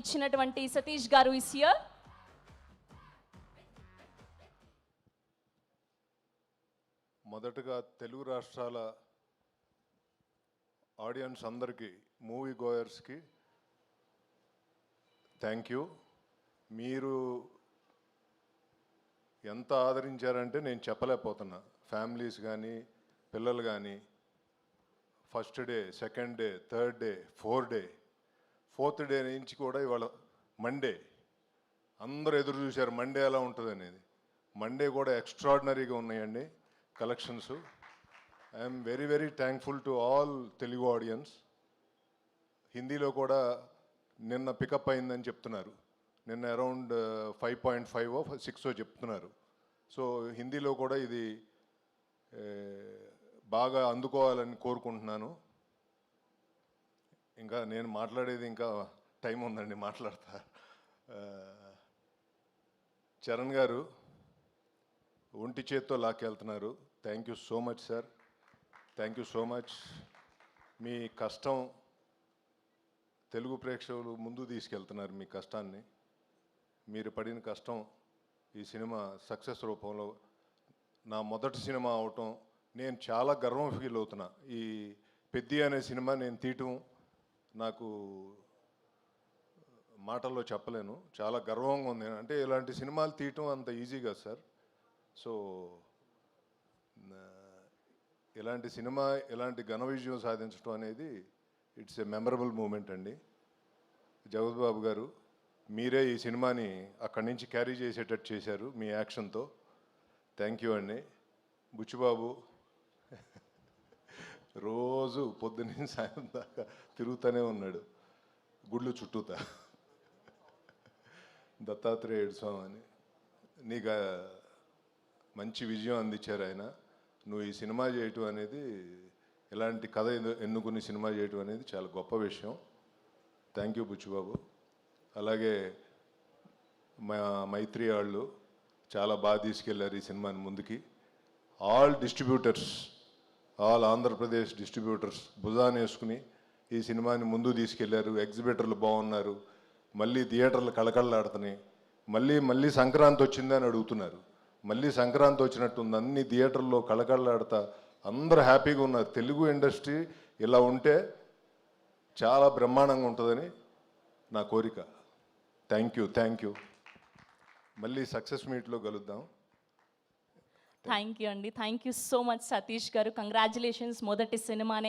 ఇచ్చినటువంటి సతీష్ గారు is here. మొదటగా తెలుగు రాష్ట్రాల ఆడియన్స్ అందరికీ, మూవీ గోయర్స్కి థ్యాంక్ యూ. మీరు ఎంత ఆదరించారంటే నేను చెప్పలేకపోతున్నా. ఫ్యామిలీస్ కానీ పిల్లలు కానీ first day, second day, third day, fourth day నుంచి కూడా ఇవాళ మండే అందరూ ఎదురు చూశారు మండే ఎలా ఉంటుంది అనేది. మండే కూడా ఎక్స్ట్రాడినరీగా ఉన్నాయండి collections. I'm very very thankful to all Telugu audience. హిందీలో కూడా నిన్న పికప్ అయిందని చెప్తున్నారు. నిన్న అరౌండ్ 5.5 6 చెప్తున్నారు. సో హిందీలో కూడా ఇది బాగా అందుకోవాలని కోరుకుంటున్నాను. ఇంకా నేను మాట్లాడేది ఇంకా టైం ఉందండి, మాట్లాడతా. చరణ్ గారు ఒంటి చేత్తో లాక్కెళ్తున్నారు. Thank you so much sir, thank you so much. మీ కష్టం తెలుగు ప్రేక్షకులు ముందు తీసుకెళ్తున్నారు. మీ కష్టాన్ని, మీరు పడిన కష్టం ఈ సినిమా సక్సెస్ రూపంలో నా మొదటి సినిమా అవటం నేను చాలా గర్వం ఫీల్ అవుతున్నా. ఈ పెద్ది అనే సినిమా నేను తీయటం నాకు మాటల్లో చెప్పలేను, చాలా గర్వంగా ఉంది. అంటే ఇలాంటి సినిమాలు తీయటం అంత ఈజీ కాదు సార్. సో ఇలాంటి సినిమా ఇలాంటి ఘన విజయం సాధించడం అనేది ఇట్స్ ఏ మెమరబుల్ మూమెంట్ అండి. జగత్ బాబు గారు, మీరే ఈ సినిమాని అక్కడి నుంచి క్యారీ చేసేటట్టు చేశారు మీ యాక్షన్తో. థ్యాంక్ యూ అండి. బుచ్చిబాబు రోజు పొద్దున్న సాయం దాకా తిరుగుతూనే ఉన్నాడు గుళ్ళు చుట్టూతా. దత్తాత్రేయుడు స్వామి అని నీకు మంచి విజయం అందించారు ఆయన. నువ్వు ఈ సినిమా చేయటం అనేది, ఇలాంటి కథ ఎన్నుకుని సినిమా చేయటం అనేది చాలా గొప్ప విషయం. Thank you Buchi Babu. అలాగే మా మైత్రి వాళ్ళు చాలా బాగా తీసుకెళ్లారు ఈ సినిమాని ముందుకి. All distributors, all Andhra Pradesh distributors భుజాన్ని వేసుకుని ఈ సినిమాని ముందు తీసుకెళ్లారు. ఎగ్జిబిటర్లు బాగున్నారు, మళ్ళీ థియేటర్లు కళకళలాడుతున్నాయి. మళ్ళీ సంక్రాంతి వచ్చిందని అడుగుతున్నారు. మళ్ళీ సంక్రాంతి వచ్చినట్టుంది, అన్ని థియేటర్లో కళకళలాడుతా అందరూ హ్యాపీగా ఉన్నారు. తెలుగు ఇండస్ట్రీ ఇలా ఉంటే చాలా బ్రహ్మాండంగా ఉంటుందని నా కోరిక. Thank you. మళ్ళీ సక్సెస్ మీట్లో కలుద్దాం. థ్యాంక్ యూ అండి. Thank you so much Satish గారు. కంగ్రాచులేషన్స్, మొదటి సినిమానే